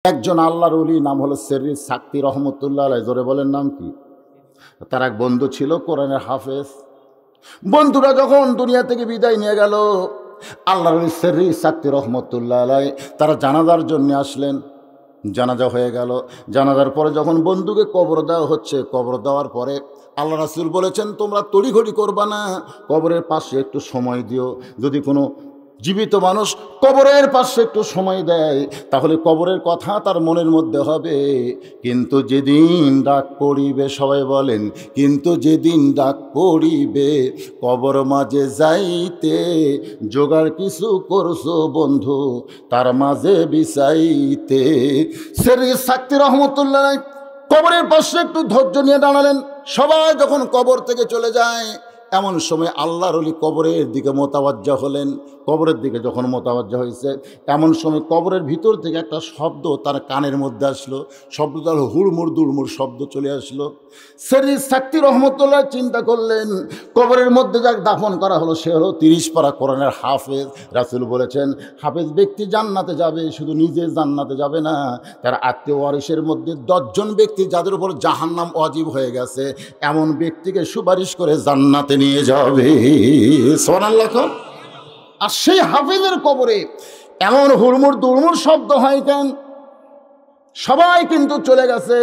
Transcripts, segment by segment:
একজন আল্লাহর ওলি নাম হলো সেরি সাক্তি রহমতুল্লাহ আলাইহি। জোরে বলেন নাম কি? তার এক বন্ধু ছিল কোরআনের হাফেজ। বন্ধুরা যখন দুনিয়া থেকে বিদায় নিয়ে গেল, আল্লাহর ওলি সেরি সাক্তি রহমতুল্লাহ আলাইহি তারা জানাজার জন্য আসলেন। জানাজা হয়ে গেল। জানাজার পরে যখন বন্ধুকে কবর দেওয়া হচ্ছে, কবর দেওয়ার পরে আল্লাহ রাসূল বলেছেন, তোমরা তড়িঘড়ি করবা না, কবরের পাশে একটু সময় দিও। যদি কোনো জীবিত মানুষ কবরের পাশে একটু সময় দেয়, তাহলে কবরের কথা তার মনের মধ্যে হবে। কিন্তু যেদিন ডাক পড়িবে, সবাই বলেন, কিন্তু যেদিন ডাক পড়িবে, কবর মাঝে যাইতে জোগাড় কিছু করছো বন্ধু, তার মাঝে বিছাইতে। সেরি সাক্তি রহমতুল্লাহ কবরের পাশে একটু ধৈর্য নিয়ে দাঁড়ালেন। সবাই যখন কবর থেকে চলে যায়, এমন সময় আল্লাহর ওলি কবরের দিকে মোতাবাজ্জা হলেন। কবরের দিকে যখন মোতাবাজ্জা হয়েছে, এমন সময় কবরের ভিতর থেকে একটা শব্দ তার কানের মধ্যে আসলো। শব্দটা হলো হুড়মুড় দুড়মুড় শব্দ চলে আসলো। সেরি সাক্তি রহমতুল্লাহ চিন্তা করলেন, কবরের মধ্যে যাকে দাফন করা হলো সে হলো 30 পারা কোরআনের হাফেজ। রাসূল বলেছেন, হাফেজ ব্যক্তি জান্নাতে যাবে, শুধু নিজে জান্নাতে যাবে না, তার আত্মীয় ওয়ারিসের মধ্যে 10 জন ব্যক্তি যাদের উপর জাহান্নাম ওয়াজিব হয়ে গেছে, এমন ব্যক্তিকে সুপারিশ করে জান্নাতে নিয়ে যাবে। সুবহানাল্লাহ। আর সেই হাফেজের কবরে এমন হুড়মুড় দুড়মুড় শব্দ হয় কেন? সবাই কিন্তু চলে গেছে,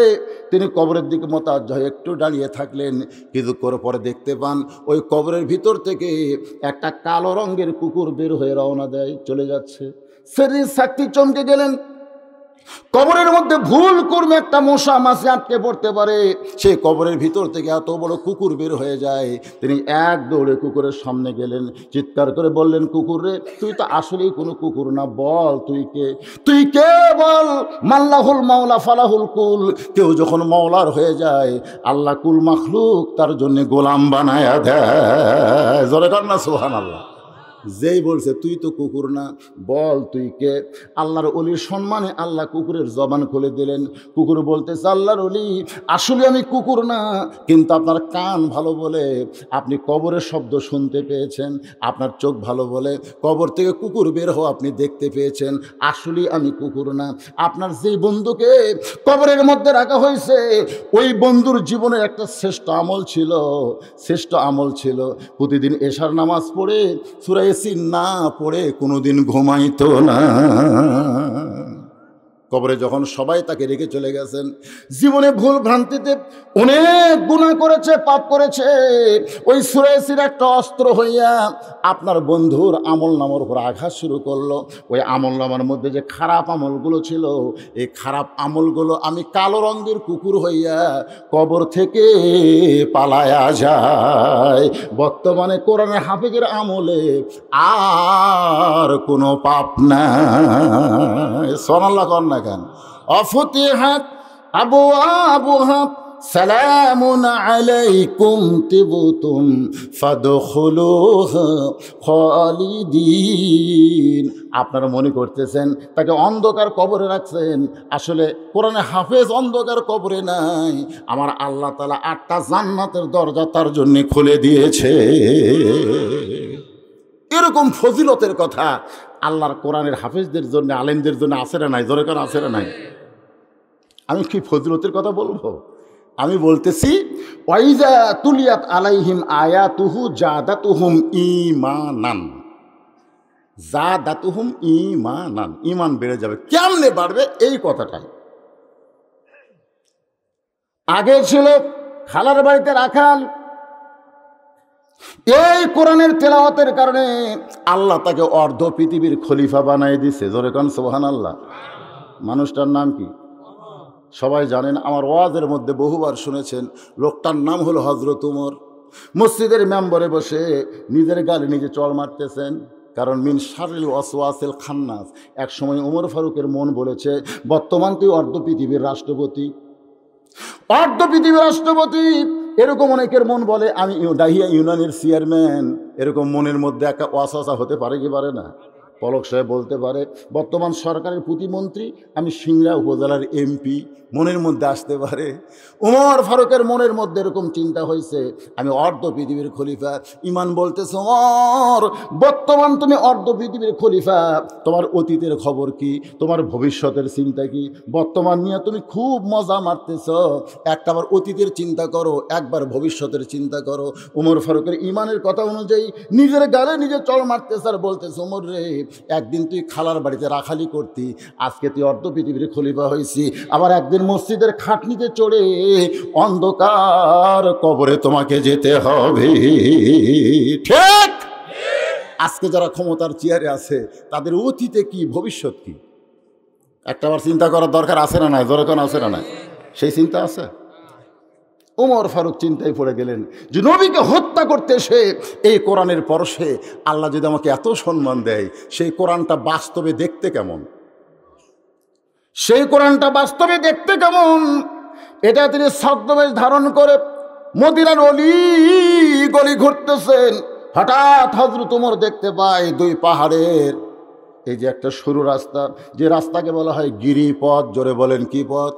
তিনি কবরের দিকে মোতাবজ্জা হয়ে একটু দাঁড়িয়ে থাকলেন। কিন্তু পরে দেখতে পান ওই কবরের ভিতর থেকে একটা কালো রঙের কুকুর বের হয়ে রওনা দেয়, চলে যাচ্ছে। সেরি সাক্তি চমকে গেলেন। কবরের মধ্যে ভুল করবে একটা মশা মাছি আটকে পড়তে পারে, সেই কবরের ভিতর থেকে এত বড় কুকুর বের হয়ে যায়। তিনি এক দৌড়ে কুকুরের সামনে গেলেন, চিৎকার করে বললেন, কুকুর রে, তুই তো আসলেই কোনো কুকুর না, বল তুই কে? তুই কে বল? মাল্লাহুল মাওলা ফালাহুল কুল। কেউ যখন মাওলার হয়ে যায়, আল্লাহ কুল মাখলুক তার জন্য গোলাম বানায়া দেয়। জোরে কর না সুবহানাল্লাহ। যেই বলছে তুই তো কুকুর না, বল তুই কে? আল্লাহর ওলির সম্মানে আল্লাহ কুকুরের জবান খুলে দিলেন। কুকুর বলতেছে, আল্লাহর ওলি, আসলে আমি কুকুর না, কিন্তু আপনার কান ভালো বলে আপনি কবরের শব্দ শুনতে পেয়েছেন, আপনার চোখ ভালো বলে কবর থেকে কুকুর বের হওয়া আপনি দেখতে পেয়েছেন। আসলে আমি কুকুর না। আপনার যেই বন্ধুকে কবরের মধ্যে রাখা হয়েছে, ওই বন্ধুর জীবনের একটা শ্রেষ্ঠ আমল ছিল, প্রতিদিন এশার নামাজ পড়ে সূরা ইয়াসিন না পড়ে কোনোদিন ঘুমাইতো না। কবরে যখন সবাই তাকে রেখে চলে গেছেন, জীবনে ভুল ভ্রান্তিতে অনেক গুনাহ করেছে, পাপ করেছে, ওই সূরা ইয়াসিন একটা অস্ত্র হইয়া আপনার বন্ধুর আমল নামার উপর আঘাত শুরু করলো। ওই আমল নামার মধ্যে যে খারাপ আমলগুলো ছিল, এই খারাপ আমলগুলো আমি কালো রঙের কুকুর হইয়া কবর থেকে পালায়া যায়। বর্তমানে কোরআনের হাফেজের আমলে আর কোনো পাপ নাই। সুবহানাল্লাহ কর না কেন? অফতিহাত আবওয়াবুহা সালামুন আলাইকুম তিবতুম ফাদখুলুহা খালিদিন। আপনারা মনে করতেছেন তাকে অন্ধকার কবরে রাখছেন, আসলে কোরআনে হাফেজ অন্ধকার কবরে নাই। আমার আল্লাহ তাআলা 8টা জান্নাতের দরজা তার জন্য খুলে দিয়েছে। এরকম ফজিলতের কথা আল্লাহর কোরআনের হাফেজদের জন্য, আলেমদের জন্য আছে না নাই? জোরে করে আছে না নাই? আমি কি ফজিলতের কথা বলবো? আমি বলতেছি, ওয়াইজা তুলিয়াত আলাইহিম আয়াতুহু জাদাতুহুম ঈমানান। জাদাতুহুম ঈমানান, ঈমান বেড়ে যাবে। কেমনে বাড়বে? এই কথাটাই। আগে ছিল খালার বাড়িতে রাখাল, এই কোরআনের তেলাওয়াতের কারণে আল্লাহ তাকে অর্ধ পৃথিবীর খলিফা বানাই দিছে। জোরে কান সুবহানাল্লাহ। মানুষটার নাম কি? সবাই জানেন, আমার ওয়াজের মধ্যে বহুবার শুনেছেন। লোকটার নাম হলো হযরত উমর। মসজিদের মেম্বরে বসে নিজের গালে নিজে চড় মারতেছেন, কারণ মিন শাররিল ওয়াসওয়াসিল খান্নাস। এক সময় উমর ফারুকের মন বলেছে, বর্তমান তুই অর্ধ পৃথিবীর রাষ্ট্রপতি, অর্ধ পৃথিবীর রাষ্ট্রপতি। এরকম অনেকের মন বলে আমি ডাহিয়া ইউনিয়নের চেয়ারম্যান। এরকম মনের মধ্যে একটা ওয়াসওয়াসা হতে পারে কি পারে না? পলক সাহেব বলতে পারে বর্তমান সরকারের প্রতিমন্ত্রী, আমি সিংড়া উপজেলার এমপি, মনের মধ্যে আসতে পারে। ওমর ফারুকের মনের মধ্যে এরকম চিন্তা হয়েছে, আমি অর্ধ পৃথিবীর খলিফা। ইমান বলতেছে ওমর, বর্তমান তুমি অর্ধ পৃথিবীর খলিফা, তোমার অতীতের খবর কি, তোমার ভবিষ্যতের চিন্তা কি? বর্তমান নিয়ে তুমি খুব মজা মারতেছ, একটাবার অতীতের চিন্তা করো, একবার ভবিষ্যতের চিন্তা করো। ওমর ফারুকের ইমানের কথা অনুযায়ী নিজের গালে নিজে চড় মারতেছে আর বলতেছে, ওমর রে, একদিন তুই খালার বাড়িতে রাখালি করতি, আজকে তুই অর্ধ পৃথিবীর খলিফা হয়েছি। আবার একদিন মসজিদের খাটনিতে চড়ে অন্ধকার কবরে তোমাকে যেতে হবে। ঠিক আজকে যারা ক্ষমতার চেয়ারে আছে তাদের অতীতে কি, ভবিষ্যৎ কি, একটাবার চিন্তা করার দরকার আছে না নাই? দরকার আছে না নাই? সেই চিন্তা আছে। ওমর ফারুক চিন্তায় পড়ে গেলেন যে নবীকে হত্যা করতে এসে এই কোরআনের পরশে আল্লাহ যদি আমাকে এত সম্মান দেয়, সেই কোরআনটা বাস্তবে দেখতে কেমন, সেই কোরআনটা বাস্তবে দেখতে কেমন, এটা তিনি ছদ্মবেশ ধারণ করে মদিনার অলি গলি ঘুরতেছেন। হঠাৎ হযরত ওমর দেখতে পায় দুই পাহাড়ের এই যে একটা সরু রাস্তা, যে রাস্তাকে বলা হয় গিরিপথ। জোরে বলেন কি পথ?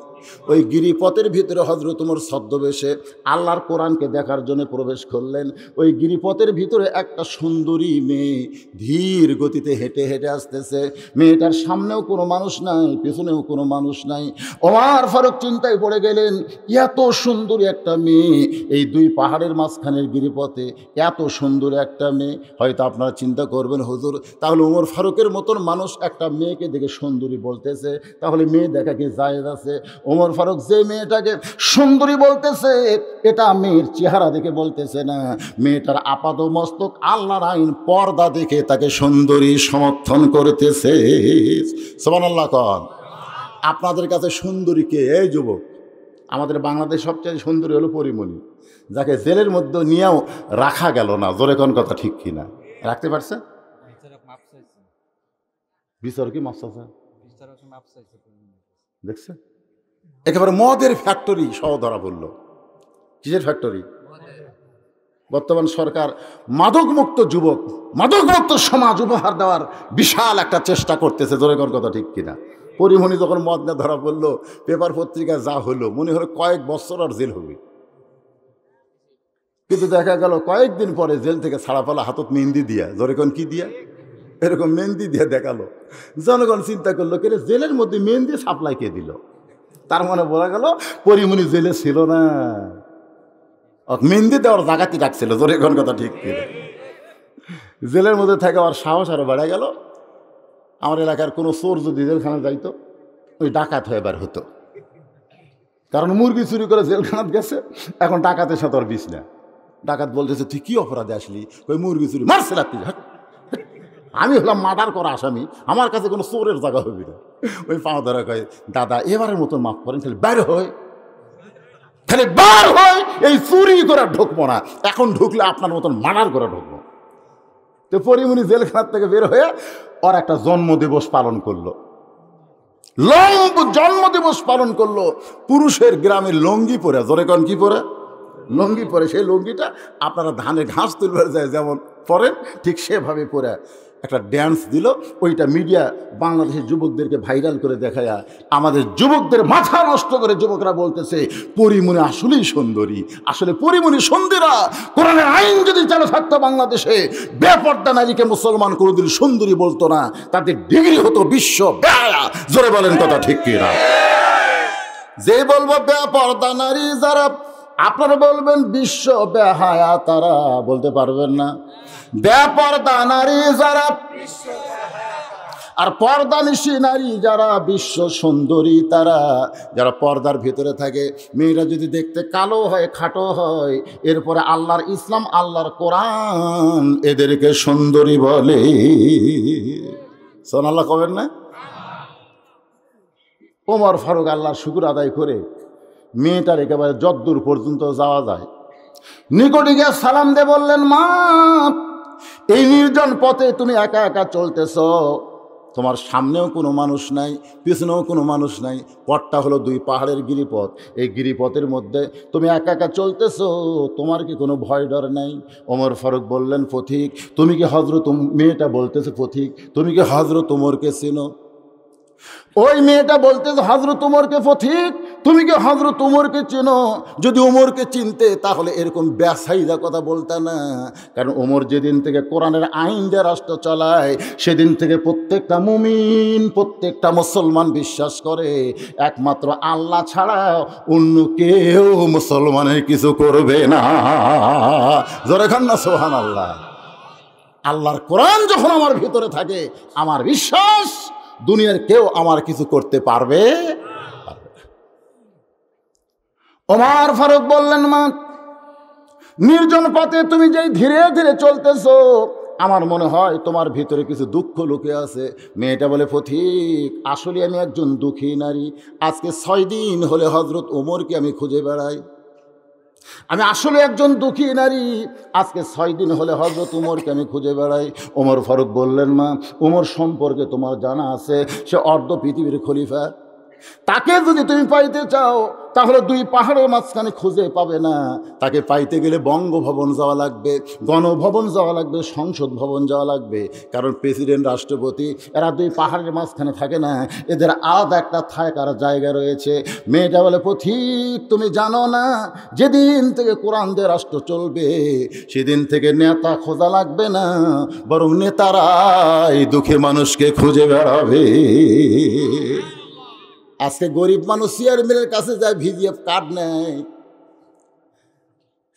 ওই গিরিপথের ভিতরে হযরত ওমর ছদ্মবেশে আল্লাহর কোরআনকে দেখার জন্য প্রবেশ করলেন। ওই গিরিপথের ভিতরে একটা সুন্দরী মেয়ে ধীর গতিতে হেঁটে হেঁটে আসতেছে। মেয়েটার সামনেও কোনো মানুষ নাই, পেছনেও কোনো মানুষ নাই। ওমর ফারুক চিন্তায় পড়ে গেলেন, এত সুন্দরী একটা মেয়ে এই দুই পাহাড়ের মাঝখানের গিরিপথে, এত সুন্দর একটা মেয়ে। হয়তো আপনারা চিন্তা করবেন, হুজুর তাহলে ওমর ফারুকের মতন মানুষ একটা মেয়েকে দেখে সুন্দরী বলতেছে, তাহলে মেয়ে দেখা কি জায়েজ আছে? ওমর ফারুক যে মেয়েটাকে সুন্দরী বলতেছে, এটা মেয়ের চেহারা দেখে বলতেছে না, মেয়েটার আপাত মস্তক আল্লাহর আইন পর্দা দেখে তাকে সুন্দরী সমর্থন করতেছে। সুবহানাল্লাহ কন। আপনাদের কাছে সুন্দরী কে? এই যুবক, আমাদের বাংলাদেশ সবচেয়ে সুন্দরী হলো পরিমণি, যাকে জেলের মধ্যে নিয়েও রাখা গেল না। জোরে কোন কথা ঠিক কিনা? রাখতে পারছে? বিচার কি মাফ দেখছে? একেবারে মদের ফ্যাক্টরি সহ ধরা পড়ল। কিসের ফ্যাক্টরি? বর্তমান সরকার মাদকমুক্ত যুবক, মাদকমুক্ত সমাজ উপহার দেওয়ার বিশাল একটা চেষ্টা করতেছে। জোরে কোন কথা ঠিক কিনা? পরিমণি যখন মদ না ধরা পড়লো, পেপার পত্রিকায় যা হলো, মনে হলো কয়েক বছর আর জেল হবে। কিন্তু দেখা গেল কয়েকদিন পরে জেল থেকে ছাড়া পালা হাতত মেহেন্দি দিয়া। জোরে কোন কি দিয়া? এরকম মেহেন্দি দিয়ে দেখালো। জনগণ চিন্তা করলো, কে জেলের মধ্যে মেহেন্দি সাপ্লাই কে দিল? তার মানে বলা গেল পরিমণি জেলে ছিল না, মেহেন্দি দেওয়ার জায়গাতে রাখছিল। জোরে কোন কথা ঠিক কিনা? জেলের মধ্যে থাকে আর সাহস আরো বেড়ে গেল। আমার এলাকার কোনো চোর যদি জেলখানা যাইতো, ওই ডাকাত হয়ে বার হতো। কারণ মুরগি চুরি করে জেলখানাত গেছে, এখন ডাকাতের সাথে আর বিষ না। ডাকাত বলতেছে, তুই কি অপরাধে আসলি? ওই মুরগি চুরি মারছে রাত্রি। আমি হলাম মার্ডার করা আসামি, আমার কাছে কোনো চোরের জায়গা হবে না। ওই পাও ধরা কয়, দাদা এবারের মতন মাফ করেন, খালি বাইরে হয়, খালি বার হয়, এই চুরি করে ঢুকবো না, এখন ঢুকলে আপনার মতন মার্ডার করে ঢুকবো। তো পরিমণি জেলখানার থেকে বের হয়ে ওর একটা জন্মদিবস পালন করলো, জন্মদিবস পালন করলো পুরুষের গ্রামের লঙ্গি পরে। জোরে কন কি পরে? লঙ্গি পরে। সেই লঙ্গিটা আপনারা ধানের ঘাস তুলবার যায় যেমন পরেন, ঠিক সেভাবে পরে একটা ড্যান্স দিল। ওইটা মিডিয়া বাংলাদেশের যুবকদেরকে ভাইরাল করে দেখায় আমাদের যুবকদের মাথা নষ্ট করে যুবকরা বলতেছে পরিমণি আসলেই সুন্দরী। আসলে পরিমণি সুন্দরীরা কোরআনের আইন যদি চালু থাকতো বাংলাদেশে, বেপর্দা নারীকে মুসলমান কোনোদিন সুন্দরী বলতো না, তাদের ডিগ্রি হতো বিশ্ব বেহায়া। জোরে বলেন কথা ঠিক কিনা? যে বলবো বেপর্দা নারী যারা, আপনারা বলবেন বিশ্ব বেহায়া তারা, বলতে পারবেন না। বেপর্দা নারী যারা, আর পর্দানিশী নারী যারা, বিশ্ব সুন্দরী তারা। যারা পর্দার ভিতরে থাকে, মেয়েরা যদি দেখতে কালো হয়, খাটো হয়, এরপরে আল্লাহর ইসলাম, আল্লাহর কোরআন এদেরকে সুন্দরী বলে। সুবহানাল্লাহ কবেন না? ওমর ফারুক আল্লাহর শুকর আদায় করে মেয়েটার একেবারে যদ্দূর পর্যন্ত যাওয়া যায় নিকটে গিয়ে সালাম দিয়ে বললেন, মা এই নির্জন পথে তুমি একা একা চলতেছ, তোমার সামনেও কোনো মানুষ নাই, পিছনেও কোনো মানুষ নাই, পথটা হলো দুই পাহাড়ের গিরিপথ। এই গিরিপথের মধ্যে তুমি একা একা চলতেছো, তোমার কি কোনো ভয় ডর নাই? ওমর ফারুক বললেন, পথিক তুমি কি হযরত, মেয়েটা বলতেছে, পথিক তুমি কি হযরত ওমরকে চেনো? ওই মেয়েটা বলতেছে, হযরত ওমরকে? পথিক তুমি কি হযরত ওমরকে চেনো? যদি ওমরকে চিনতে তাহলে এরকম বেসাইদা কথা বলতে না। কারণ ওমর যেদিন থেকে কোরআনের আইন দিয়ে রাষ্ট্র চালায়, সেদিন থেকে প্রত্যেকটা মুমিন, প্রত্যেকটা মুসলমান বিশ্বাস করে একমাত্র আল্লাহ ছাড়া অন্য কেউ মুসলমানের কিছু করবে না। জোরে খান না সুবহানাল্লাহ। আল্লাহর কোরআন যখন আমার ভিতরে থাকে, আমার বিশ্বাস দুনিয়ার কেউ আমার কিছু করতে পারবে। ওমর ফারুক বললেন, মা নির্জন পথে তুমি যেই ধীরে ধীরে চলতেছো, আমার মনে হয় তোমার ভিতরে কিছু দুঃখ লুকে আছে। মেয়েটা বলে, পথিক আসলে আমি একজন দুঃখী নারী। আজকে 6 দিন হলে হযরত ওমরকে আমি খুঁজে বেড়াই। আমি আসলে একজন দুঃখী নারী, আজকে 6 দিন হলে হযরত ওমরকে আমি খুঁজে বেড়াই। ওমর ফারুক বললেন, মা ওমর সম্পর্কে তোমার জানা আছে, সে অর্ধ পৃথিবীর খলিফা। তাকে যদি তুমি পাইতে চাও তাহলে দুই পাহাড়ের মাঝখানে খুঁজে পাবে না। তাকে পাইতে গেলে বঙ্গভবন যাওয়া লাগবে, গণভবন যাওয়া লাগবে, সংসদ ভবন যাওয়া লাগবে। কারণ প্রেসিডেন্ট, রাষ্ট্রপতি এরা দুই পাহাড়ের মাঝখানে থাকে না, এদের আলাদা একটা থাকার জায়গা রয়েছে। মেয়েটা বলে, পথিক তুমি জানো না, যেদিন থেকে কোরআন দিয়ে রাষ্ট্র চলবে সেদিন থেকে নেতা খোঁজা লাগবে না, বরং নেতারাই দুঃখী মানুষকে খুঁজে বেড়াবে। আজকে গরিব মানুষ চেয়ারম্যানের কাছে যায়, ভিজিএফ কার্ড নেয়,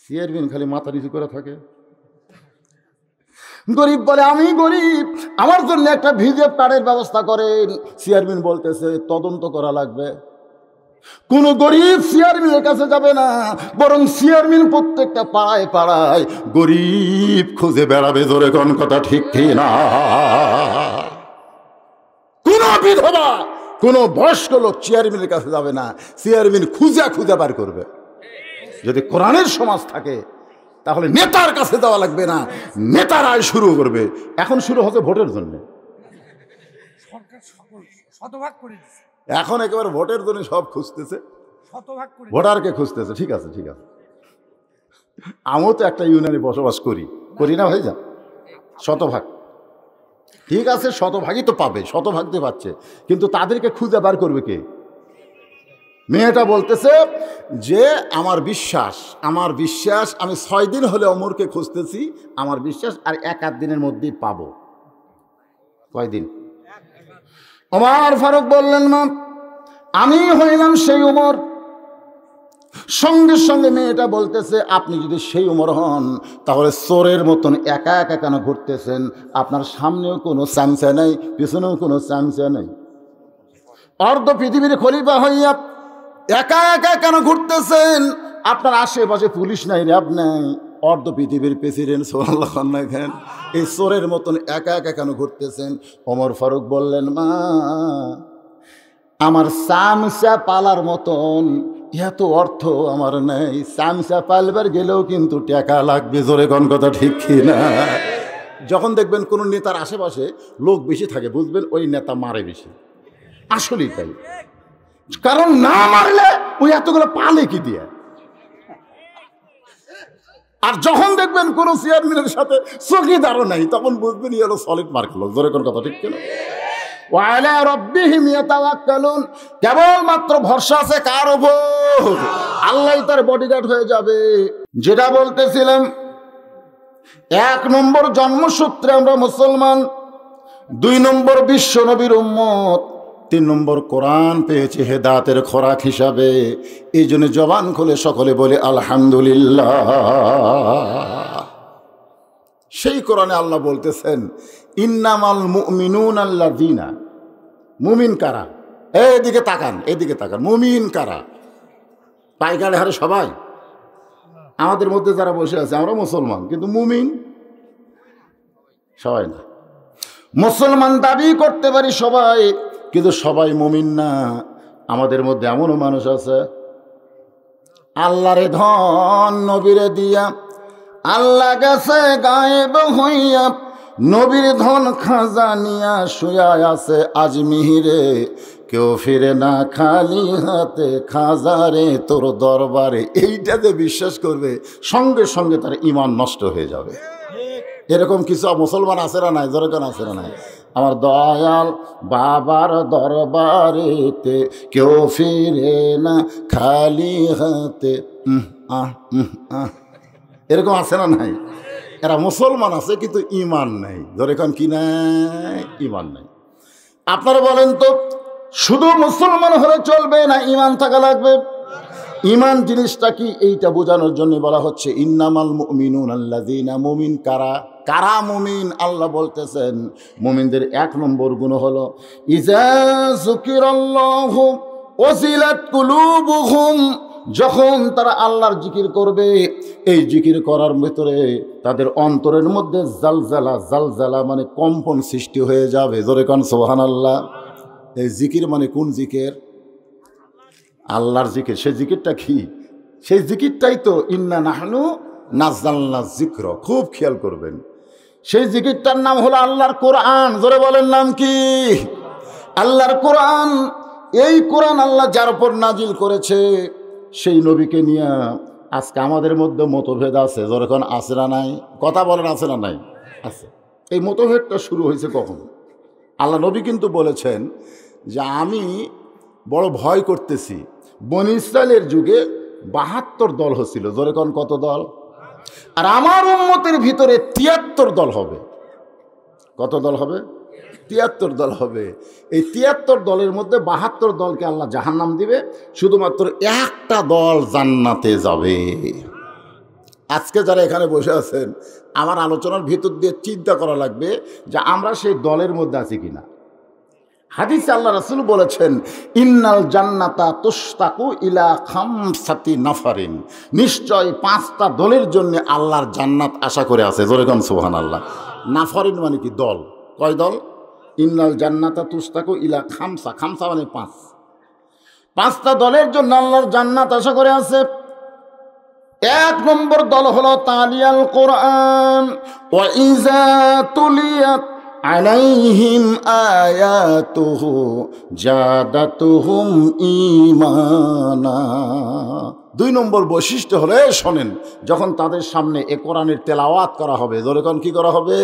চেয়ারম্যান খালি মাথা নিচু করে থাকে। গরিব বলে, আমি গরিব, আমার জন্য একটা ভিজিএফ কার্ডের ব্যবস্থা করেন। চেয়ারম্যান বলতেছে, তদন্ত করা লাগবে। কোন গরিব চেয়ারম্যানের কাছে যাবে না, বরং চেয়ারম্যান প্রত্যেকটা পাড়ায় পাড়ায় গরিব খুঁজে বেড়াবে। জোরে কোন কথা ঠিক কিনা? কোন বিধবা, কোন বয়স্ক লোক চেয়ারম্যানের কাছে যাবে না, চেয়ারম্যান খুঁজা খুঁজা বার করবে। যদি কোরআনের সমাজ থাকে তাহলে নেতার কাছে যাওয়া লাগবে না, নেতারাই শুরু করবে। এখন শুরু হচ্ছে ভোটের জন্য, এখন একেবারে ভোটের জন্য সব খুঁজতেছে, ভোটারকে খুঁজতেছে। ঠিক আছে, ঠিক আছে। আমিও তো একটা ইউনিয়নে বসবাস করি, করি না ভাইজান? শতভাগ, ঠিক আছে, শতভাগই তো পাবে, শতভাগতে পাচ্ছে, কিন্তু তাদেরকে খুঁজে বার করবে কে? মেয়েটা বলতেছে যে আমার বিশ্বাস, আমি 6 দিন হলে ওমরকে খুঁজতেছি, আমার বিশ্বাস আর 1-8 দিনের মধ্যেই পাবো। কয়দিন? ওমর ফারুক বললেন, মা আমি হইলাম সেই ওমর। সঙ্গে সঙ্গে মেয়েটা বলতেছে, আপনি যদি সেই ওমর হন তাহলে চোরের মতন একা একা কেন ঘুরতেছেন? আপনার সামনেও কোনো চামচা নেই, পিছনেও কোনো চামচা নেই, অর্ধ পৃথিবীর খলিফা হইয়া একা একা কেন ঘুরতেছেন? আপনার আশেপাশে পুলিশ নাই, র্যাব নাই, অর্ধ পৃথিবীর প্রেসিডেন্ট সুবহানাল্লাহ খান, এই চোরের মতন একা একা কেন ঘুরতেছেন? ওমর ফারুক বললেন, মা আমার চামচা পালার মতন এত অর্থ আমার নেই, চামচা পালবার গেলেও কিন্তু টাকা লাগবে। জোরে কোন কথা ঠিক কিনা? যখন দেখবেন কোন নেতার আশেপাশে লোক বেশি থাকে, বুঝবেন ওই নেতা মারে বেশি। আসলেই তাই, কারণ না মারলে ওই এতগুলো পালে কি দিয়ে। আর যখন দেখবেন কোন চেয়ারম্যানের সাথে চৌকিদারও নাই, তখন বুঝবেন এই হলো সলিড মার্ক লোক। জোরে কোন কথা ঠিক কিনা? ওয়ালা রাব্বিহিম ইয়াতাওয়াক্কালুন, কেবলমাত্র ভরসা আছে কার উপর? আল্লাহই তার বডিগার্ড হয়ে যাবে। যেটা বলতেছিলাম, 1 নম্বর জন্মসূত্রে আমরা মুসলমান, 2 নম্বর বিশ্ব নবীর উম্মত, 3 নম্বর কোরআন পেয়েছি হেদায়েতের খোরাক হিসাবে। এই জন্য জবান খুলে সকলে বলে আলহামদুলিল্লাহ। সেই কোরআনে আল্লাহ বলতেছেন, ইন্নামাল মুমিনুনা আল্লাযিনা, মুমিন কারা? এদিকে তাকান, এদিকে তাকান, মুমিন কারা? পাইকারে হারে সবাই, আমাদের মধ্যে যারা বসে আছে আমরা মুসলমান, কিন্তু মুমিন সবাই না। মুসলমান দাবি করতে পারি সবাই, কিন্তু সবাই মুমিন না। আমাদের মধ্যে এমনও মানুষ আছে আল্লাহরে ধন নবীরে দিয়া, আল্লাহ গেছে গায়েব হইয়া, নবীর ধন খাজানিয়া শুয়া আছে আজমিরে, কেউ ফিরে না খালি হাতে, খাজারে তোর দরবারে। এইটা যে বিশ্বাস করবে সঙ্গে সঙ্গে তার ঈমান নষ্ট হয়ে যাবে। এরকম কিছু মুসলমান আছে না নাই? যেরকম আছে না নাই? আমার দয়াল বাবার দরবারেতে কেউ ফিরে না খালি হাতে। এরকম আছে না নাই? এরা মুসলমান আছে কিন্তু ঈমান নাই। যেরকম কি নাই? ঈমান নাই। আপনারা বলেন তো, শুধু মুসলমান হলে চলবে না ঈমান থাকা লাগবে? ঈমান জিনিসটা কি এইটা বোঝানোর জন্য বলা হচ্ছে ইন্নামাল মুমিনুনা আল্লাযীনা। মুমিন কারা? কারা মুমিন? আল্লাহ বলতেছেন মুমিনদের এক নম্বর গুণ হলো ইযা যুকিরাল্লাহু ওয়াজিলাত কুলুবুহুম। যখন তারা আল্লাহর জিকির করবে, এই জিকির করার ভিতরে তাদের অন্তরের মধ্যে জালজালা, জালজালা মানে কম্পন সৃষ্টি হয়ে যাবে। জোরে কোন সুবহানাল্লাহ। এই জিকির মানে কোন জিকির? আল্লাহর জিকির। সেই জিকিরটা কি? সেই জিকিরটাই তো ইন্না নাহনু নাযালনা যিকর। খুব খেয়াল করবেন, সেই জিকিরটার নাম হলো আল্লাহর কোরআন। জোরে বলেন নাম কি? আল্লাহর কোরআন। এই কোরআন আল্লাহ যার উপর নাজিল করেছে সেই নবীকে নিয়ে আজকে আমাদের মধ্যে মতভেদ আছে। যখন আছে না নাই? কথা বলেন আছে না নাই? আছে। এই মতভেদটা শুরু হয়েছে কখন? আল্লাহ নবী কিন্তু বলেছেন যে আমি বড় ভয় করতেছি। বনী ইসরায়েলের যুগে ৭২ দল হচ্ছিল। যখন কত দল? আর আমার উম্মতের ভিতরে ৭৩ দল হবে। কত দল হবে? ৭৩ দল হবে। এই ৭৩ দলের মধ্যে ৭২ দলকে আল্লাহ জাহান্নাম দিবে, শুধুমাত্র একটা দল জান্নাতে যাবে। আজকে যারা এখানে বসে আছেন, আমার আলোচনার ভিতর দিয়ে চিন্তা করা লাগবে যে আমরা সেই দলের মধ্যে আছি কিনা। হাদিসে আল্লাহ রাসূল বলেছেন ইন্নাল জান্নাতা তুশতাকু ইলা খামসাতি নাফারিন। নিশ্চয় ৫টা দলের জন্য আল্লাহর জান্নাত আশা করে আছে। জোরে কোন সুবহানাল্লাহ। নাফারিন মানে কি? দল। কয় দল? ইন্নাল জান্নাতা তুশতাকু ইলা খামসা। খামসা মানে ৫। ৫টা দলের জন্য আল্লাহর জান্নাত আশা করে আছে। এক নম্বর দল হলো তালিয়াল কোরআন ওয়া ইযা তুলিয়াত আলাইহিম আয়াতুহু জাদাতুহুম ঈমানা। ২ নম্বর বৈশিষ্ট্য হলে শোনেন, যখন তাদের সামনে এ কোরআনের তেলাওয়াত করা হবে, যখন কি করা হবে,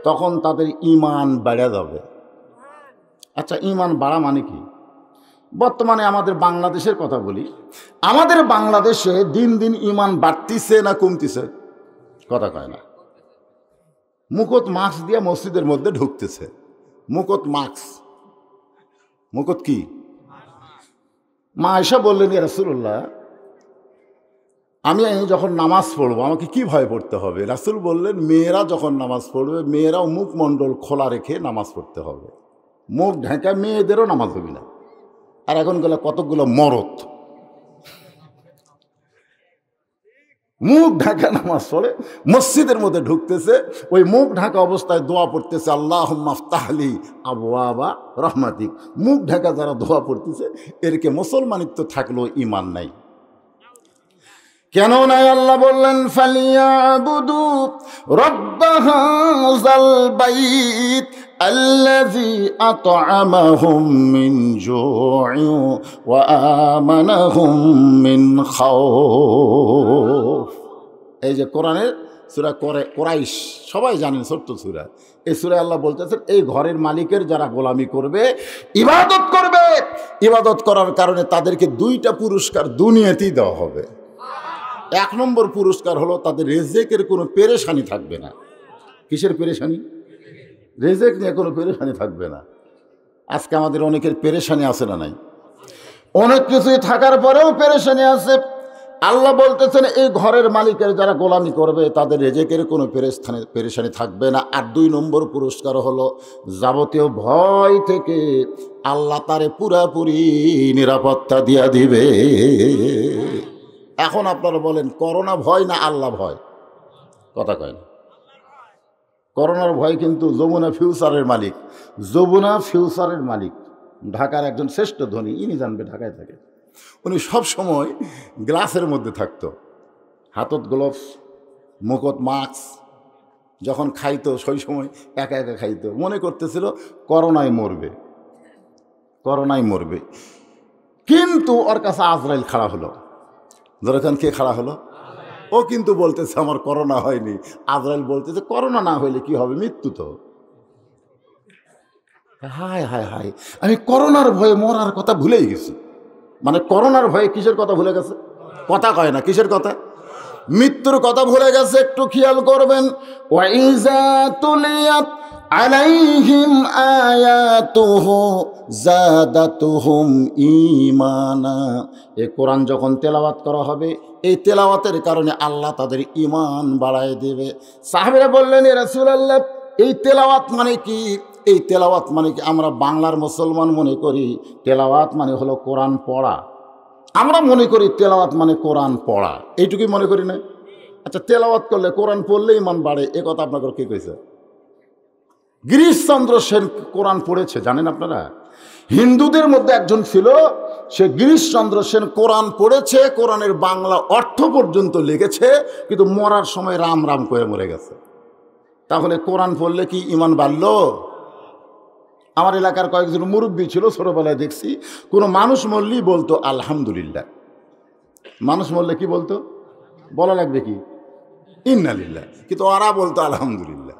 তখন তাদের ঈমান বেড়ে যাবে। আচ্ছা, ঈমান বাড়া মানে কি? বর্তমানে আমাদের বাংলাদেশের কথা বলি, আমাদের বাংলাদেশে দিন দিন ঈমান বাড়তিছে না কমতিছে? কথা কয় না। মুকুট মাস্ক দিয়ে মসজিদের মধ্যে ঢুকতেছে। মুকুট মাস্ক, মুকুট কি? মা আয়েশা বললেন ইয়া রাসূলুল্লাহ, আমি যখন নামাজ পড়বো আমাকে কি ভয় পড়তে হবে? রাসূল বললেন মেয়েরা যখন নামাজ পড়বে, মেয়েরাও মুখমণ্ডল খোলা রেখে নামাজ পড়তে হবে। মুখ ঢাকা মেয়েদেরও নামাজ হবে না। আর এখন গেলে কতগুলো মরদ মুখ ঢাকা নামাজ পড়ে মসজিদের মধ্যে ঢুকতেছে, ওই মুখ ঢাকা অবস্থায় দোয়া পড়তেছে আল্লাহুম্মা ফতাহলি আবওয়াবা রহমাতিক। মুখ ঢাকা যারা দোয়া পড়তেছে এরকে মুসলমানিত্ব থাকলেও ঈমান নাই। কেন নাই? আল্লাহ বললেন ফালিয়াবুদু রাব্ব হাযাল বাইত আল্লাযী আত'আমাহুম মিন জু'ইন ওয়া আমানাহুম মিন খাউফ। এই যে কোরআনের সূরা কুরাইশ সবাই জানেন, ছোট্ট সূরা। এই সূরায় আল্লাহ বলতেছেন এই ঘরের মালিকের যারা গোলামি করবে, ইবাদত করবে, ইবাদত করার কারণে তাদেরকে 2টা পুরস্কার দুনিয়াতেই দেওয়া হবে। ১ নম্বর পুরস্কার হলো তাদের রেজেকের কোনো পেরেশানি থাকবে না। কিসের পেরেশানি? রেজেক নিয়ে কোনো পেরেশানি থাকবে না। আজকে আমাদের অনেকের পেরেশানি আছে না নাই? অনেক কিছুই থাকার পরেও পেরেশানি আছে। আল্লাহ বলতেছেন এই ঘরের মালিকের যারা গোলামি করবে তাদের রেজেকের কোনো পেরেশানি থাকবে না। আর 2 নম্বর পুরস্কার হলো যাবতীয় ভয় থেকে আল্লাহ তারে পুরাপুরি নিরাপত্তা দিয়া দিবে। এখন আপনারা বলেন করোনা ভয় না আল্লাহ ভয়? কথা কয় না। করোনার ভয় কিন্তু যমুনা ফিউচারের মালিক, যমুনা ফিউচারের মালিক ঢাকার একজন শ্রেষ্ঠ ধনী, ইনি জানবে, ঢাকায় থাকে। উনি সবসময় গ্লাসের মধ্যে থাকতো, হাতত গ্লোভস, মুখত মাস্ক, যখন খাইতো সেই সময় একা একা খাইতো, মনে করতেছিল করোনায় মরবে, করোনায় মরবে। কিন্তু ওর কাছে আজরাইল খাড়া হলো। যখন কে খাড়া হলো? ও কিন্তু বলতেছে আমার করোনা হয়নি। আজরাইল বলতেছে করোনা না হইলে কি হবে, মৃত্যু তো। হায় হায় হায়, আমি করোনার ভয়ে মরার কথা ভুলেই গেছি। মানে করোনার ভয়ে কিসের কথা ভুলে গেছে? কথা কয় না, কিসের কথা? মৃত্যুর কথা ভুলে গেছে। একটু খেয়াল করবেন। ওয়াইজা তুলিয়াত আলাইহিম আয়াতুহু যাদাতুহুম ঈমানা। এই কোরআন যখন তেলাওয়াত করা হবে, এই তেলাওয়াতের কারণে আল্লাহ তাদের ঈমান বাড়ায় দেবে। সাহাবীরা বললেন, ইয়া রাসূলুল্লাহ, এই তেলাওয়াত মানে কি? এই তেলাওয়াত মানে কি? আমরা বাংলার মুসলমান মনে করি তেলাওয়াত মানে হলো কোরআন পড়া। আমরা মনে করি তেলাওয়াত মানে কোরআন পড়া, এইটুকুই মনে করি না? আচ্ছা, তেলাওয়াত করলে কোরআন পড়লে ইমান বাড়ে, এ কথা আপনাকে কে কইছে? গিরিশচন্দ্র সেন কোরআন পড়েছে, জানেন আপনারা? হিন্দুদের মধ্যে একজন ছিল, সে গিরিশচন্দ্র সেন কোরআন পড়েছে, কোরআনের বাংলা অর্থ পর্যন্ত লিখেছে, কিন্তু মরার সময় রাম রাম করে মরে গেছে। তাহলে কোরআন পড়লে কি ইমান বাড়ল? আমার এলাকার কয়েকজন মুরব্বী ছিল, ছোটবেলায় দেখছি, কোনো মানুষ মরলেই বলতো আলহামদুলিল্লাহ। মানুষ মরলে কি বলতো? বলা লাগবে কি? ইন্নালিল্লাহ। কিন্তু ওরা বলতো আলহামদুলিল্লাহ।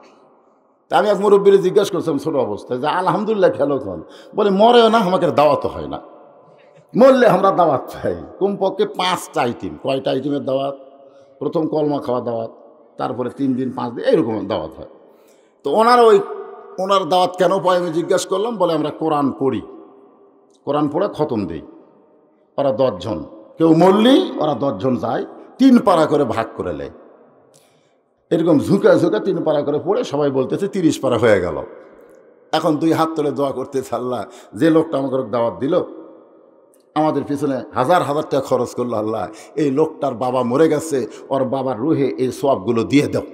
তা আমি এক মুরব্বীরে জিজ্ঞাসা করছিলাম ছোট অবস্থায় যে আলহামদুলিল্লাহ খেলো কখন? বলে মরেও না, আমাকে দাওয়াতও হয় না। মরলে আমরা দাওয়াত পাই কমপক্ষে 5টা আইটেম। কয়টা আইটেমের দাওয়াত? প্রথম কলমা খাওয়া দাওয়াত, তারপরে 3 দিন 5 দিন এইরকম দাওয়াত হয়। তো ওনার দাওয়াত কেন পাই আমি জিজ্ঞাসা করলাম। বলে আমরা কোরআন পড়ি, কোরআন পড়ে খতম দেই। ওরা 10 জন, কেউ মরলেই ওরা 10 জন যায়, 3 পারা করে ভাগ করে নেয়। এরকম ঝুঁকা ঝুঁকা 3 পারা করে পড়ে সবাই বলতেছে 30 পারা হয়ে গেল। এখন 2 হাত তুলে দোয়া করতেছে, আল্লাহ যে লোকটা আমাকে দাওয়াত দিল, আমাদের পিছনে হাজার হাজার টাকা খরচ করলো, আল্লাহ এই লোকটার বাবা মরে গেছে, ওর বাবার রুহে এই সওয়াবগুলো দিয়ে দাও।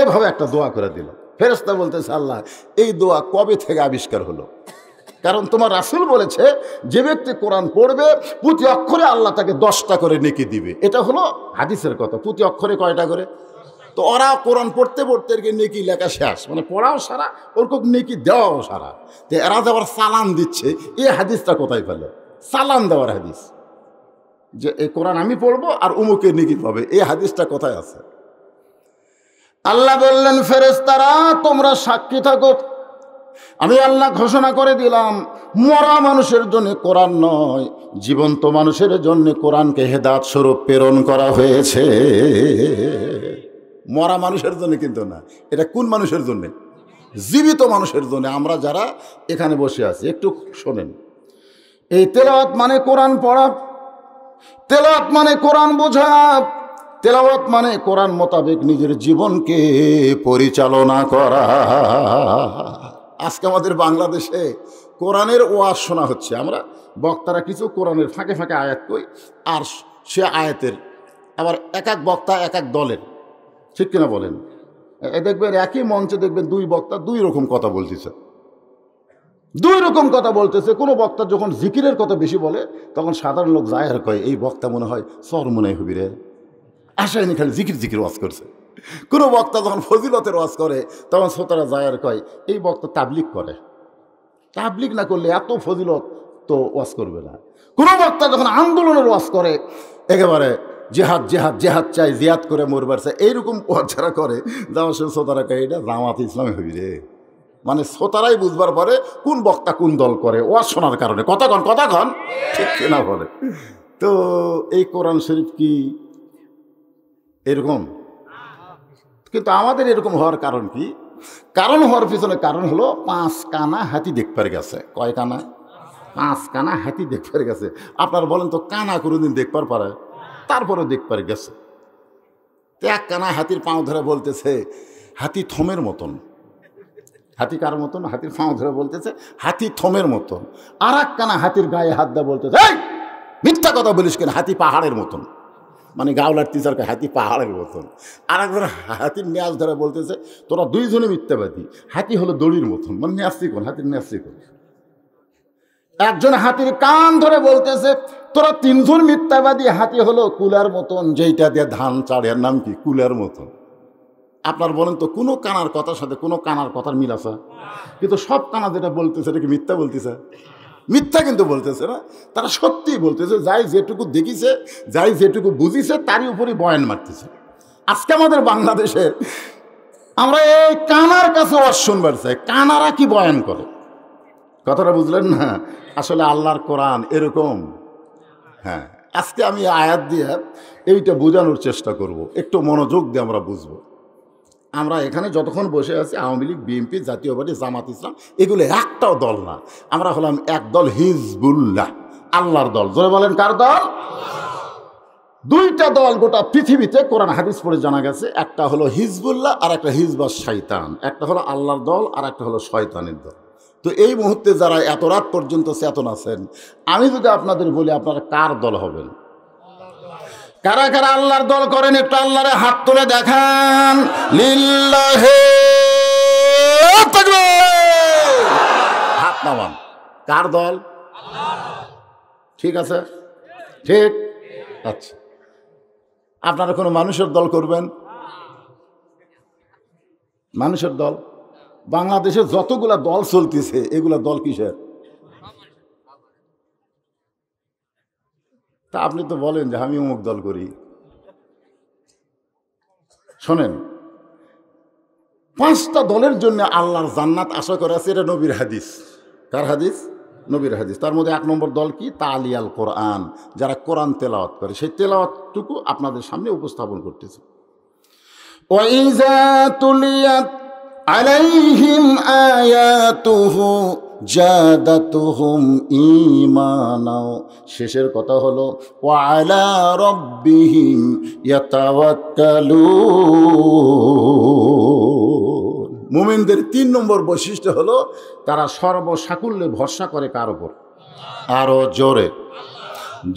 এভাবে একটা দোয়া করে দিল। ফেরেশতা বলতেছে, আল্লাহ এই দোয়া কবে থেকে আবিষ্কার হলো? কারণ তোমার রাসূল বলেছে যে ব্যক্তি কোরআন পড়বে প্রতি অক্ষরে আল্লাহ তাকে 10টা করে নেকি দিবে। এটা হলো হাদিসের কথা। প্রতি অক্ষরে কয়টা করে? তো ওরা কোরআন পড়তে পড়তে নেকি লেখা শেষ, মানে পড়াও সারা, ওরকম নেকি দেওয়াও সারা। তো এরা যে আবার সালাম দিচ্ছে, এই হাদিসটা কোথায় পেলে? সালাম দেওয়ার হাদিস, যে এই কোরআন আমি পড়বো আর উমুকের নেকি পাবে, এই হাদিসটা কোথায় আছে? আল্লাহ বললেন, ফেরেশতারা তোমরা সাক্ষী থাকো, আমি আল্লাহ ঘোষণা করে দিলাম, মরা মানুষের জন্য কোরআন নয়, জীবন্ত মানুষের জন্য কোরআনকে হেদায়েত স্বরূপ প্রেরণ করা হয়েছে। মরা মানুষের জন্য কিন্তু না। এটা কোন মানুষের জন্য? জীবিত মানুষের জন্য। আমরা যারা এখানে বসে আছি একটু শোনেন। এই তেলাওয়াত মানে কোরআন পড়া, তেলাওয়াত মানে কোরআন বোঝা, তেলাওয়াত মানে কোরআন মোতাবেক নিজের জীবনকে পরিচালনা করা। আজকে আমাদের বাংলাদেশে কোরআনের ওয়াজ শোনা হচ্ছে। আমরা বক্তারা কিছু কোরআনের ফাঁকে ফাঁকে আয়াত কই, আর সে আয়াতের আবার এক এক বক্তা এক এক দলের, ঠিক কিনা বলেন? দেখবেন একই মঞ্চে দেখবেন 2 বক্তা 2 রকম কথা বলতেছে, 2 রকম কথা বলতেছে। কোনো বক্তা যখন জিকিরের কথা বেশি বলে, তখন সাধারণ লোক যায় আর কয় এই বক্তা মনে হয় সর মনে হবি রে, আশায়নি খালি জিকির জিকির ওয়াজ করছে। কোনো বক্তা যখন ফজিলতের ওয়াজ করে, তখন শ্রোতারা যায় আর কয় এই বক্তা তাবলিগ করে, তাবলিগ না করলে এত ফজিলত তো ওয়াজ করবে না। কোনো বক্তা যখন আন্দোলনের ওয়াজ করে, একেবারে জেহাদ জেহাদ জেহাদ চাই, জিয়াদ করে মরবার চাই, এইরকম ওয়াজ যারা করে, যেমন সে শ্রোতারা কয় এটা জামাত ইসলামে হবি রে। মানে শ্রোতারাই বুঝবার পরে কোন বক্তা কোন দল করে, ওয়াজ শোনার কারণে। কথাক্ষণ ঠিক কিনা বলে? তো এই কোরআন শরীফ কি এরকম? কিন্তু আমাদের এরকম হওয়ার কারণ কি? কারণ হওয়ার পিছনে কারণ হলো 5 কানা হাতি দেখবার গেছে। কয় কানা? 5 কানা হাতি দেখবার গেছে। আপনারা বলেন তো, কানা কোনোদিন দেখবার পারে? তারপরে দেখবার গেছে। তো 1 কানা হাতির পাও ধরে বলতেছে হাতি থমের মতন। হাতি কার মতন? হাতির পাও ধরে বলতেছে হাতি থমের মতন। আর 1 কানা হাতির গায়ে হাত দেয় বলতেছে এই মিথ্যা কথা বলিস কেন, হাতি পাহাড়ের মতন। মানে গাওলার টিচারকে হাতি পাহাড়ের মতন। আর একজন হাতির ন্যাস ধরে বলতেছে তোরা 2 জনে মিথ্যাবাদী, হাতি হলো দড়ির মতন। মানে ন্যাসি কোন, হাতির ন্যাসি কোন। একজন হাতির কান ধরে বলতেছে তোরা 3 জন মিথ্যাবাদী, হাতি হলো কুলার মতন, যেইটা দিয়ে ধান চাড়ে, নাম কি? কুলার মতন। আপনার বলেন তো কোনো কানার কথার সাথে কোনো কানার কথার মিল আছে? কিন্তু সব কানা যেটা বলতেছে এটা কি মিথ্যা বলতেছে? মিথ্যা কিন্তু বলতেছে না, তারা সত্যিই বলতেছে। যাই যেটুকু দেখিছে, যাই যেটুকু বুঝিছে তারই উপরই বয়ান মারতেছে। আজকে আমাদের বাংলাদেশে আমরা এই কানার কাছে ওয়াজ শুনবার চাই, কানারা কি বয়ান করে। কথাটা বুঝলেন না? আসলে আল্লাহর কোরআন এরকম। হ্যাঁ, আজকে আমি আয়াত দিয়ে এইটা বোঝানোর চেষ্টা করব, একটু মনোযোগ দিয়ে আমরা বুঝবো। আমরা এখানে যতক্ষণ বসে আছি, আওয়ামী লীগ, বিএনপি, জাতীয় পার্টি, জামাত ইসলাম, এগুলো একটাও দল না। আমরা হলাম এক দল, হিজবুল্লাহ, আল্লাহর দল। জোরে বলেন কার দল? দুইটা দল গোটা পৃথিবীতে কোরআন হাদিস পড়ে জানা গেছে, একটা হলো হিজবুল্লাহ আর একটা হিজবাস শয়তান। একটা হলো আল্লাহর দল আর একটা হলো শয়তানের দল। তো এই মুহূর্তে যারা এত রাত পর্যন্ত চেতন আছেন, আমি যদি আপনাদের বলি আপনারা কার দল হবেন? কারা কারা আল্লাহর দল করেন একটু আল্লাহরে হাত তুলে দেখান। লিল্লাহে তাকবীর, হাত নামান। কার দল? ঠিক আছে, ঠিক। আচ্ছা, আপনারা কোনো মানুষের দল করবেন? মানুষের দল? বাংলাদেশে যতগুলা দল চলতেছে এগুলা দল কিসের? তা আপনি তো বলেন যে আমি অমুক দল করি। শোনেন, 5টা দলের জন্য আল্লাহর জান্নাত আশা করা আছে, এটা নবীর হাদিস। কার হাদিস? নবীর হাদিস। তার মধ্যে 1 নম্বর দল কি? তালিয়াল কোরআন, যারা কোরআন তেলাওয়াত করে। সেই তেলাওয়াতটুকু আপনাদের সামনে উপস্থাপন করতেছে। ওয়াইজা তুলিয়াত আলাইহিম আয়াতুহু জাদাতুহুম ঈমানা। শেষের কথা হলো ওয়া আলা রাব্বিহিম ইয়াতাওয়াক্কালুন। মুমিনদের 3 নম্বর বৈশিষ্ট্য হলো তারা সর্বসাকুল্যে ভরসা করে কার উপর? আরো জোরে,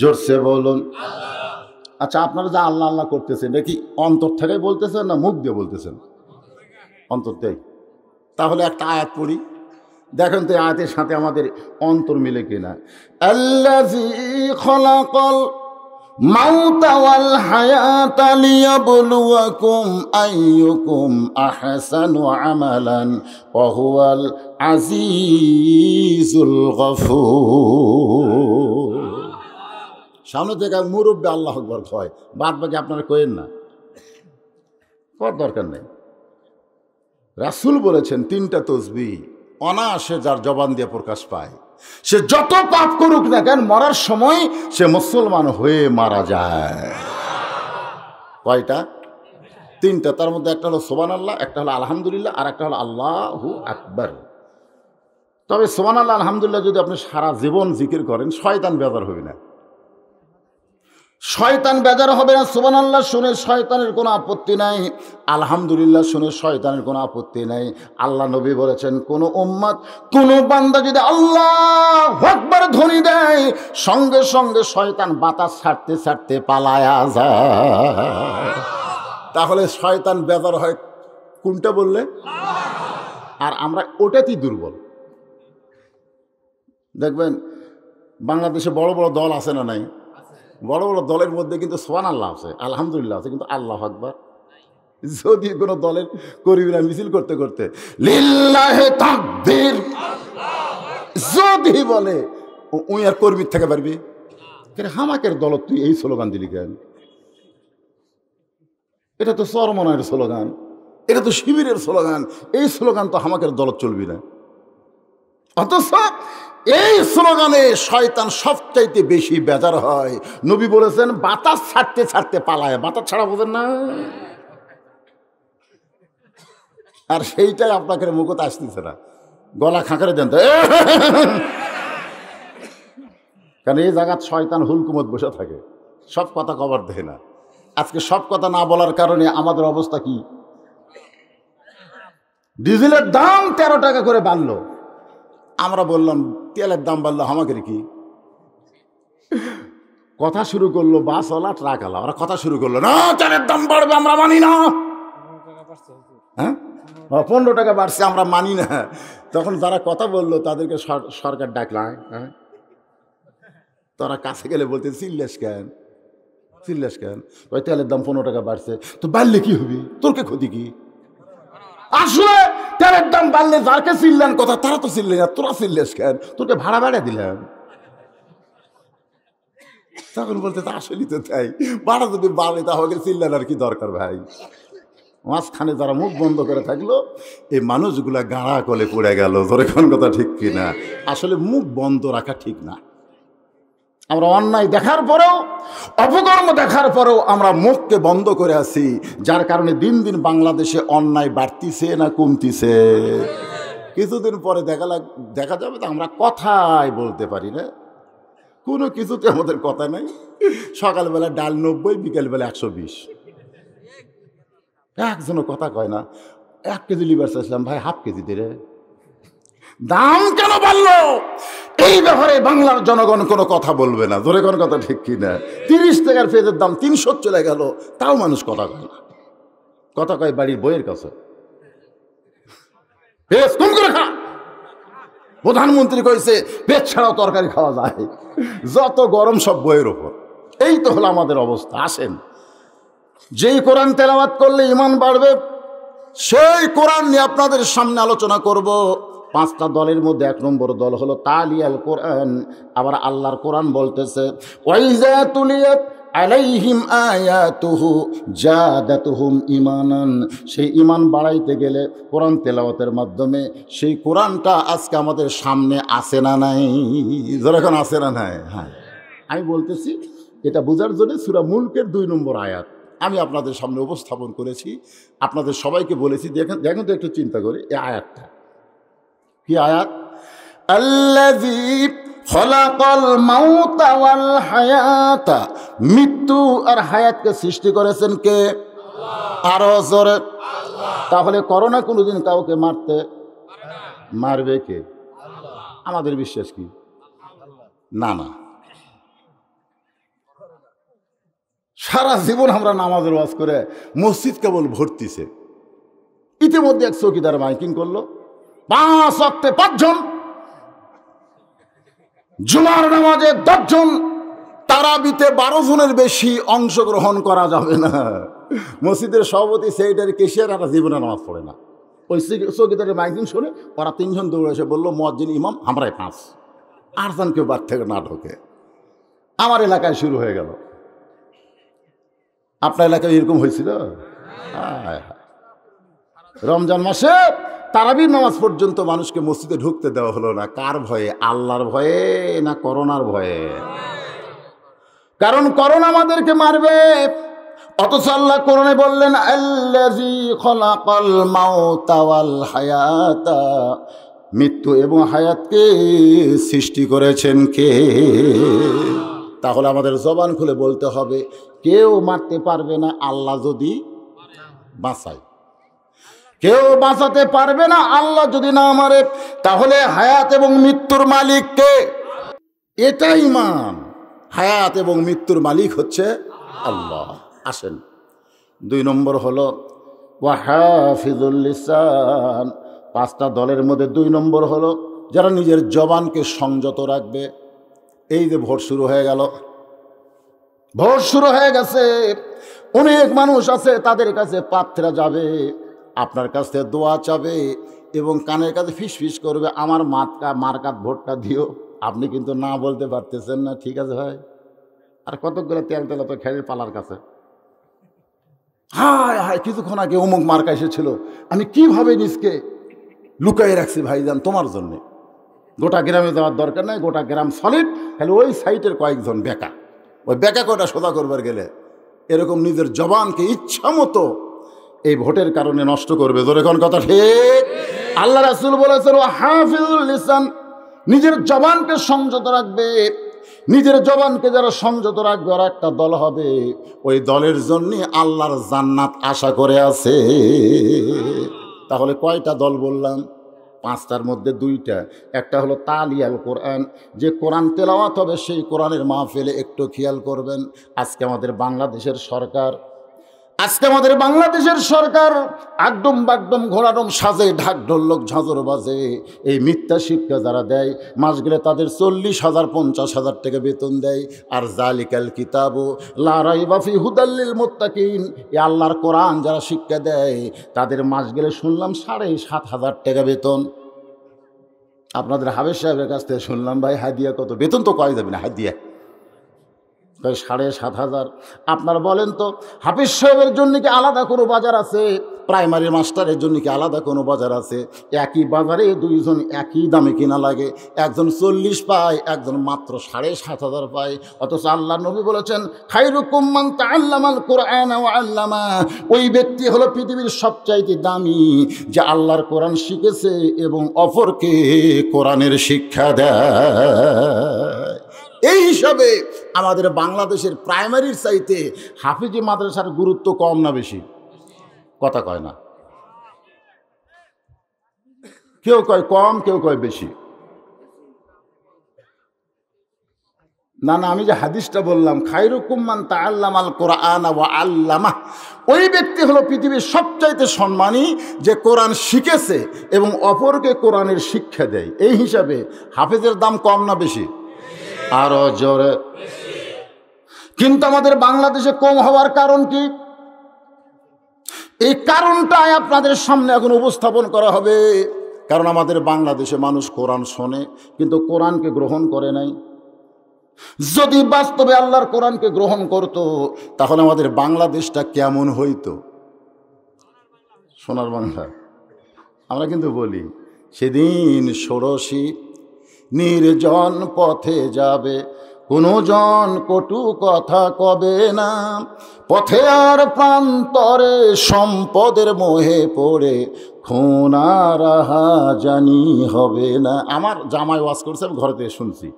জোরসে বলুন। আচ্ছা, আপনারা যা আল্লাহ আল্লাহ করতেছেন এটা কি অন্তর থেকে বলতেছেন না মুখ দিয়ে বলতেছেন? অন্তর থেকে। তাহলে একটা আয়াত পড়ি, দেখেন তো আয়াতের সাথে আমাদের অন্তর মিলে কিনা। আল্লাযী খলাকাল মাউতা ওয়াল হায়াতা লিয়াবলুয়াকুম আইয়ুকুম আহসানু আমালান ওয়া হুয়াল আজিজুল গফুর। সামনে থেকে মুরব্বী আল্লাহু আকবার কয়, বাদ বাকি আপনারা কইেন না, কর দরকার নেই। রাসূল বলেছেন 3টা তসবিহ অনায়াসে যার জবান দিয়ে প্রকাশ পায়, সে যত পাপ করুক না কেন মরার সময় সে মুসলমান হয়ে মারা যায়। কয়টা? 3টা। তার মধ্যে একটা হলো সুবহানাল্লাহ, একটা হলো আলহামদুলিল্লাহ, আর একটা হলো আল্লাহু আকবার। তবে সুবহানাল্লাহ আলহামদুলিল্লাহ যদি আপনি সারা জীবন জিকির করেন, শয়তান বেজার হবে না। শয়তান বেজার হবে না। সুবহানাল্লাহ শুনে শয়তানের কোনো আপত্তি নাই, আলহামদুলিল্লাহ শুনে শয়তানের কোনো আপত্তি নাই। আল্লাহ নবী বলেছেন, কোন উম্মত, কোন বান্দা যদি আল্লাহু আকবার ধ্বনি দেয়, সঙ্গে সঙ্গে শয়তান বাতাস ছাড়তে ছাড়তে পালায়া যায়। তাহলে শয়তান বেজার হয় কোনটা বললে? আর আমরা ওটাতেই দুর্বল। দেখবেন বাংলাদেশে বড় বড় দল আছে না নাই? বড় বড় দলের মধ্যে কিন্তু সুবহানাল্লাহ আছে, আলহামদুলিল্লাহ আছে, কিন্তু আল্লাহু আকবার যদি কোনো দলের কর্মীরা মিছিল করতে করতে লিল্লাহি তাকবীর যদি বলে, ওই আর কর্মীর থেকে পারবি কেন? হামাকের দল তুই এই স্লোগান দিলি কেন? এটা তো চরমনায়ের স্লোগান, এটা তো শিবিরের স্লোগান। এই স্লোগান তো হামাকের দল চলবি না। অথচ এই স্লোগানে শয়তান সবচাইতে বেশি বেজার হয়। নবী বলেছেন বাতাস ছাড়তে ছাড়তে পালায়। বাতাস ছাড়া বোঝেন না? আর সেইটাই আপনাকে মুখতে আসতেছে না, গলা খাঁকারে দেন তো। কারণ এই জায়গায় শয়তান হুলকুমত বসে থাকে, সব কথা কভার দেয় না। আজকে সব কথা না বলার কারণে আমাদের অবস্থা কি? ডিজেলের দাম 13 টাকা করে বাড়লো, আমরা বললাম তেলের দাম বাড়লো, আমাদের কি? কথা শুরু করলো বাসওয়ালা, ট্রাকওয়ালা, ওরা কথা শুরু করলো, না তেলের দাম বাড়বে, আমরা মানি না। হ্যাঁ, 15 টাকা বাড়ছে, আমরা মানি না। তখন যারা কথা বললো তাদেরকে সরকার ডাকলাম, হ্যাঁ, তারা কাছে গেলে বলতে চিল্লাস কেন, চিল্লাস কেন? ওই তেলের দাম 15 টাকা বাড়ছে, তো বাড়লে কি হবে, তোর কে ক্ষতি কি? আসলে তেলের দাম বাড়লে যারকে চিনলেন কথা তারা তো চিনলেন না, তোরা চিনলেস কেন? তোকে ভাড়া বাড়া দিলাম। তখন বলতে তা আসলেই তো তাই, ভাড়া যদি বাড়ে তাহলে চিনলেন আর কি দরকার ভাই। মাঝখানে যারা মুখ বন্ধ করে থাকলো এই মানুষগুলা গাড়া কলে পড়ে গেল। ধরে কোন কথা ঠিক কিনা? আসলে মুখ বন্ধ রাখা ঠিক না। আমরা অন্যায় দেখার পরেও, অপকর্ম দেখার পরেও আমরা মুখকে বন্ধ করে আছি, যার কারণে দিন দিন বাংলাদেশে অন্যায় বাড়তিছে না কমতিছে? কিছুদিন পরে দেখা যাবে তো আমরা কথাই বলতে পারি না, কোনো কিছুতে আমাদের কথা নাই। সকালবেলা ডাল 90, বিকেলবেলা 120। একজনও কথা কয় না। 1 কেজি লিভার চাইছিলাম, ভাই হাফ কেজি দে রে। দাম কেন বাড়লো এই ব্যাপারে বাংলার জনগণ কোনো কথা বলবে না। ধরে কোন কথা ঠিক কিনা? 30 টাকার পেঁয়াজের দাম 300 চলে গেল, তাও মানুষ কথা কয় না। কথা কয় বাড়ির বইয়ের কাছে, পেঁয়াজ কম করে খা। প্রধানমন্ত্রী কইছে পেঁয়াজ ছাড়াও তরকারি খাওয়া যায়। যত গরম সব বইয়ের ওপর। এই তো হলো আমাদের অবস্থা। আসেন, যেই কোরআন তেলাওয়াত করলে ঈমান বাড়বে সেই কোরআন নিয়ে আপনাদের সামনে আলোচনা করব। 5টা দলের মধ্যে 1 নম্বর দল হলো তালিয়াল কোরআন। আবার আল্লাহর কোরআন বলতেছে ওয়াইজা তুলিয়াত আলাইহিম আয়াতুহু জাদাতুহুম ঈমানান। সেই ঈমান বাড়াইতে গেলে কোরআন তেলাওয়াতের মাধ্যমে সেই কোরআনটা আজকে আমাদের সামনে আসে না নাই? যখন আসে না নাই? হ্যাঁ, আমি বলতেছি এটা বোঝার জন্য সূরা মুলকের 2 নম্বর আয়াত আমি আপনাদের সামনে উপস্থাপন করেছি। আপনাদের সবাইকে বলেছি দেখেন তো একটু চিন্তা করে এই আয়াতটা কি আয়াত? আল্লাযী খলাকাল মাউতা ওয়াল হায়াতা। মৃত্যু আর হায়াতকে সৃষ্টি করেছেন কে? আরো জোরে। তাহলে করোনা কোনোদিন কাউকে মারবে কে? আমাদের বিশ্বাস কি? না না, সারা জীবন আমরা নামাজের ওয়াজ করে মসজিদ কেবল ভর্তিছে। ইতিমধ্যে এক চৌকিদার মাইকিং করলো 5 ওয়াক্তে 5 জন, জুমার নামাজে 10 জন, তারাবিতে 12 জনের বেশি অংশগ্রহণ করা যাবে না। মসজিদের সভাপতি সেক্রেটারি কেশিয়ার আর জীবনে নামাজ পড়ে না। ওই চৌকিদারের মাইকিং শুনে ওরা 3 জন দৌড়ে এসে বললো মুয়াজ্জিন ইমাম আমরাই 5, আর জন কেউ বাদ থেকে না ঢোকে। আমার এলাকায় শুরু হয়ে গেল। আপনার এলাকায় এরকম হয়েছিল? রমজান মাসে তারাবির নামাজ পর্যন্ত মানুষকে মসজিদে ঢুকতে দেওয়া হলো না। কার ভয়ে? আল্লাহর ভয়ে না করোনার ভয়ে? কারণ করোনা আমাদেরকে মারবে। অথচ আল্লাহ কোরআনে বললেন আল্লাযী খলাকাল মাউতা ওয়াল হায়াতা। মৃত্যু এবং হায়াতকে সৃষ্টি করেছেন কে? তাহলে আমাদের জবান খুলে বলতে হবে কেউ মারতে পারবে না আল্লাহ যদি বাঁচায়। কেউ বাঁচাতে পারবে না আল্লাহ যদি না মারে। তাহলে হায়াত এবং মৃত্যুর মালিক কে? এটাই ঈমান। হায়াত এবং মৃত্যুর মালিক হচ্ছে আল্লাহ। আসেন, 2 নম্বর হলো ওয়াহাফিজুল লিসান। 5টা দলের মধ্যে 2 নম্বর হলো যারা নিজের জবানকে সংযত রাখবে। এই যে ভোট শুরু হয়ে গেল, ভোট শুরু হয়ে গেছে, অনেক মানুষ আছে তাদের কাছে প্রার্থীরা যাবে, আপনার কাছ থেকে দোয়া চাবে এবং কানের কাছে ফিস ফিস করবে আমার মার্কাত ভোটটা দিও। আপনি কিন্তু না বলতে পারতেছেন না, ঠিক আছে ভাই। আর কতকগুলো তেল তো খেলে পালার কাছে, হায় হায় কিছুক্ষণ আগে অমুক মার্কা এসেছিল, আমি কিভাবে নিজকে লুকাই রাখছি ভাইজান তোমার জন্যে। গোটা গ্রামে যাওয়ার দরকার নাই, গোটা গ্রাম সলিড, খালি ওই সাইটের কয়েকজন বেকা, ওই বেকা কয়টা সোজা করবার গেলে এরকম নিজের জবানকে ইচ্ছা মতো এই ভোটের কারণে নষ্ট করবে। জোরে কোন কথা ঠিক? আল্লাহ রাসূল বলেছেন ওয়াহাফিজুল লিসান, নিজের জবানকে সংযত রাখবে। নিজের জবানকে যারা সংযত রাখবে ওরা একটা দল হবে, ওই দলের জন্য আল্লাহর জান্নাত আশা করে আছে। তাহলে কয়টা দল বললাম? 5টার মধ্যে 2টা। একটা হলো তালিয়াল কোরআন, যে কোরআন তেলাওয়াত হবে সেই কোরআনের মাহফিলে একটু খেয়াল করবেন। আজকে আমাদের বাংলাদেশের সরকার আজকে আমাদের বাংলাদেশের সরকার একদম বাকদম ঘোড়াডম সাজে, ঢাক ঢোলক ঝাঁঝর বাজে। এই মিথ্যা শিক্ষা যারা দেয়, মাস গেলে তাদের 40,000 50,000 টাকা বেতন দেয়। আর জালিকাল কিতাবু লা রাইবা ফি হুদাল লিল মুত্তাকিন, এই আল্লাহর কোরআন যারা শিক্ষা দেয় তাদের মাস গেলে শুনলাম 7,500 টাকা বেতন। আপনাদের হাফেজ সাহেবের কাছ থেকে শুনলাম, ভাই হাদিয়া কত? বেতন তো কয় যাবে না, হাদিয়া 7,500। আপনারা বলেন তো, হাফিজ সাহেবের জন্য কি আলাদা কোনো বাজার আছে? প্রাইমারি মাস্টারের জন্য কি আলাদা কোনো বাজার আছে? একই বাজারে দুইজন একই দামে কিনা লাগে, একজন 40 পায়, একজন মাত্র 7,500 পায়। অথচ আল্লাহ নবী বলেছেন, খায়রুকুম মান তাআল্লামাল কুরআনা ওয়া আল্লামা, ওই ব্যক্তি হলো পৃথিবীর সবচাইতে দামি যে আল্লাহর কোরআন শিখেছে এবং অপরকে কোরআনের শিক্ষা দেয়। এই হিসাবে আমাদের বাংলাদেশের প্রাইমারির চাইতে হাফিজি মাদ্রাসার গুরুত্ব কম না বেশি? কথা কয় না, কেউ কয় কম, কেউ কয় বেশি। না না, আমি যে হাদিসটা বললাম, খায়রুকুম মান তাআল্লামাল কুরআনা ওয়া আল্লামা, ওই ব্যক্তি হলো পৃথিবীর সবচাইতে সম্মানী যে কোরআন শিখেছে এবং অপরকে কোরআনের শিক্ষা দেয়। এই হিসাবে হাফেজের দাম কম না বেশি? আরো জোরে। কিন্তু আমাদের বাংলাদেশে কম হওয়ার কারণ কি? এই কারণটাই আপনাদের সামনে এখন উপস্থাপন করা হবে। কারণ আমাদের বাংলাদেশে মানুষ কোরআন শোনে কিন্তু কোরআনকে গ্রহণ করে নাই। যদি বাস্তবে আল্লাহর কোরআনকে গ্রহণ করত তাহলে আমাদের বাংলাদেশটা কেমন হইতো? সোনার বাংলা। আমরা কিন্তু বলি, সেদিন ষোড়শী নির্জন পথে যাবে, কোনো জন কটু কথা কবে না, পথে আর প্রান্তরে সম্পদের মোহে পড়ে খুন আর হাজানি হবে না। আমার জামাই ওয়াজ করছে, আমি ঘরে থেকে শুনছি।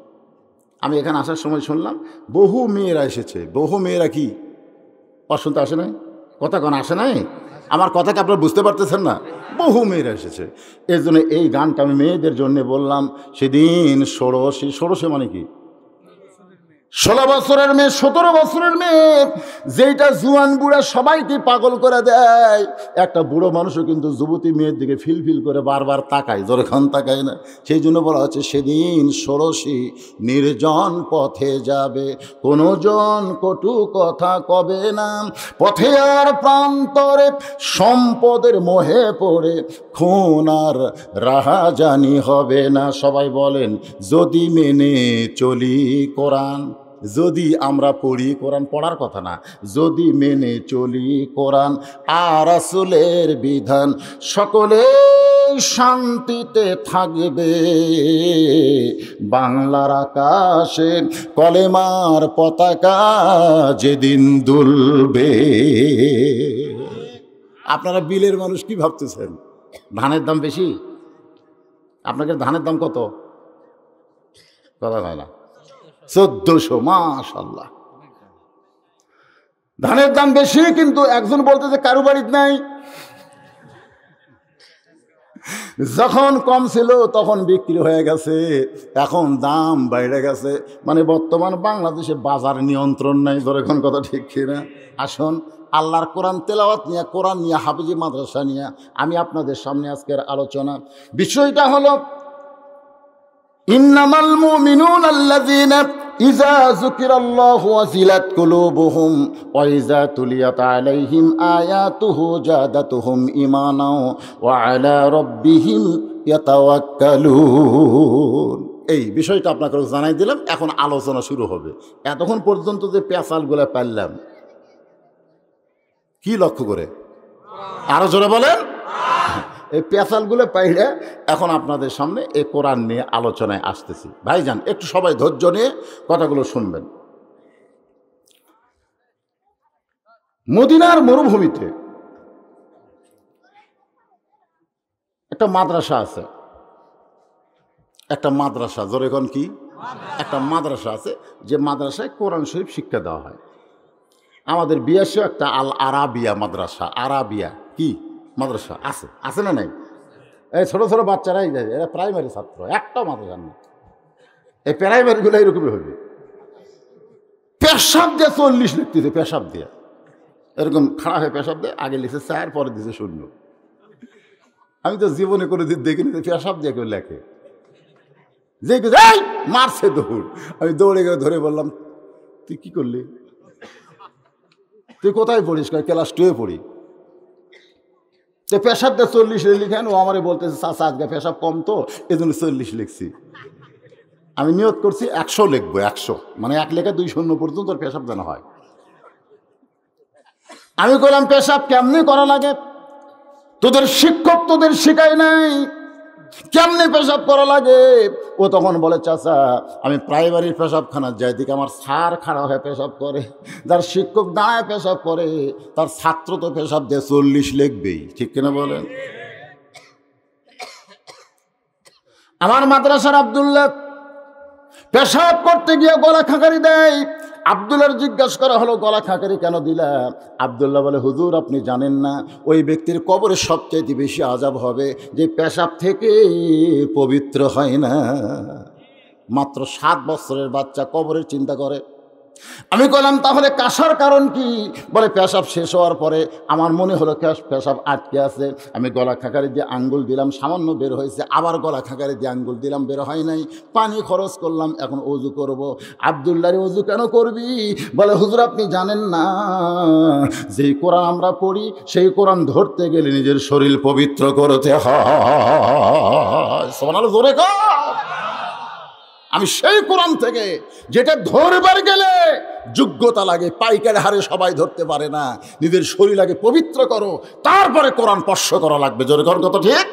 আমি এখানে আসার সময় শুনলাম বহু মেয়েরা এসেছে। বহু মেয়েরা কি শুনতে আসে নাই? কথা কোন আসে নাই? আমার কথাকে আপনারা বুঝতে পারতেছেন না? বহু মেয়েরা এসেছে। এর জন্য এই গানটা আমি মেয়েদের জন্য বললাম। সেদিন ষোড়শী, ষোড়শী মানে কি? 16 বছরের মেয়ে, 17 বছরের মেয়ে, যেটা জুয়ান বুড়া সবাইকে পাগল করে দেয়। একটা বুড়ো মানুষও কিন্তু যুবতী মেয়ের দিকে ফিল করে বারবার তাকায়, যখন তাকায় না। সেই জন্য বলা হচ্ছে, সেদিন ষোড়শী নির্জন পথে যাবে, কোনো জন কটু কথা কবে না, পথে আর প্রান্তরে সম্পদের মোহে পড়ে খুন আর রাহাজানি হবে না। সবাই বলেন, যদি মেনে চলি কোরআন, যদি আমরা পড়ি কোরআন, পড়ার কথা না, যদি মেনে চলি কোরআন আর রাসূলের বিধান, সকলে শান্তিতে থাকবে, বাংলার আকাশে কলেমার পতাকা যেদিন দুলবে। আপনারা বিলের মানুষ কি ভাবতেছেন? ধানের দাম বেশি? আপনাদের ধানের দাম কত? কথা হয় না, 1400। মাশাআল্লাহ, ধানের দাম বেশি, কিন্তু একজন বলতেছে কারো বাড়িতে নাই। যখন কম ছিল তখন বিক্রি হয়ে গেছে, এখন দাম বাইরে গেছে। মানে বর্তমান বাংলাদেশে বাজার নিয়ন্ত্রণ নাই। যখন কথা ঠিক কিনা? আসুন আল্লাহর কোরআন তেলাওয়াত নিয়ে, কোরআন নিয়ে, হাফিজি মাদ্রাসা নিয়ে আমি আপনাদের সামনে আজকের আলোচনা। বিষয়টা হলো, ইন্নামাল মুমিনুনা আল্লাযীনা ইযা যুকিরাল্লাহু ওয়াজিলাত কুলুবুহুম ওয়া ইযা তুলিয়াত আলাইহিম আয়াতুহু জাদাতুহুম ঈমানা ওয়া আলা রাব্বিহিম ইয়াতাওয়াক্কালুন। এই বিষয়টা আপনাকে জানাই দিলাম। এখন আলোচনা শুরু হবে। এতক্ষণ পর্যন্ত যে পেঁচালগুলো পারলাম, কি লক্ষ্য করে? আরো জোরে বলেন। এই পেঁচালগুলো পাইলে এখন আপনাদের সামনে এই কোরআন নিয়ে আলোচনায় আসতেছি। ভাইজান, একটু সবাই ধৈর্য নিয়ে কথাগুলো শুনবেন। মদিনার মরুভূমিতে একটা মাদ্রাসা আছে। একটা মাদ্রাসা, জোরে কোন কি? একটা মাদ্রাসা আছে, যে মাদ্রাসায় কোরআন শরীফ শিক্ষা দেওয়া হয়। আমাদের বিয়াসেও একটা আল আরাবিয়া মাদ্রাসা, আরাবিয়া কি মাদ্রাসা আছে? আছে না নাই? এই ছোটো ছোটো বাচ্চারাই যায়, এরা প্রাইমারি ছাত্র, একটাও মাদ্রাসা না। এই প্রাইমারিগুলো এরকমই হবে। পেশাব দিয়ে 40 লিখতেছে, পেশাব দিয়ে। এরকম খাড়া হয়ে পেশাব দেয়, আগে লিখছে 4, পরে দিছে 0। আমি তো জীবনে করে দেখিনি পেশাব দিয়ে কেউ লেখে, যে মারছে দৌড়। আমি দৌড়ে গিয়ে ধরে বললাম, তুই কি করলি? তুই কোথায় পড়িস? ক্লাস 2-এ পড়ি। তো পেশাব দিয়ে 40 লিখেন। ও আমারে বলতেছে, চাচা আজকে পেশাব কম তো এই জন্য 40 লিখছি। আমি নিয়ত করছি 100 লিখবো, 100 মানে 1 লেখা 2 শূন্য পর্যন্ত তোর পেশাব যেন হয়। আমি বললাম, পেশাব কেমনি করা লাগে? তোদের শিক্ষক তোদের শিখায় নাই, কেমনে পেশাব করা লাগে? ও তখন বলে, চাচা আমি প্রাইমারির পেশাবখানা যাই, দিকে আমার স্যার খাড়া হয়ে পেশাব করে, যার শিক্ষক দাঁড়ায় পেশাব করে, তার ছাত্র তো পেশাব দিয়ে 40 লিখবেই। ঠিক কিনা বলেন? আমার মাদ্রাসার আব্দুল্লাহ পেশাব করতে গিয়ে গলা খাঁকারি দেয়। আব্দুল্লাহর জিজ্ঞাসা করা হলো, গলা খাঁকারি কেন দিলা? আব্দুল্লাহ বলে, হুজুর আপনি জানেন না, ওই ব্যক্তির কবরে সবচেয়ে বেশি আযাব হবে যে পেশাব থেকে পবিত্র হয় না। মাত্র 7 বছরের বাচ্চা কবরের চিন্তা করে। আমি বললাম, তাহলে কাশার কারণ কি? বলে, পেশাব শেষ হওয়ার পরে আমার মনে হলো পেশাব আটকে আছে, আমি গলা খাঁকারি দিয়ে আঙ্গুল দিলাম, সামান্য বের হয়েছে, আবার গলা খাঁকারি দিয়ে আঙ্গুল দিলাম, বের হয় নাই, পানি খরচ করলাম, এখন অজু করব। আব্দুল্লাহর অজু কেন করবি? বলে, হুজুর আপনি জানেন না, যেই কোরআন আমরা পড়ি সেই কোরআন ধরতে গেলে নিজের শরীর পবিত্র করতে হয়। সুবহানাল্লাহ, জোরে কর। আমি সেই কোরআন থেকে যেটা ধরবার গেলে যোগ্যতা লাগে, পাইকারি হারে সবাই ধরতে পারে না, নিজের শরীর আগে পবিত্র করো, তারপরে কোরআন স্পর্শ করা লাগবে। জোরে কর, কত ঠিক?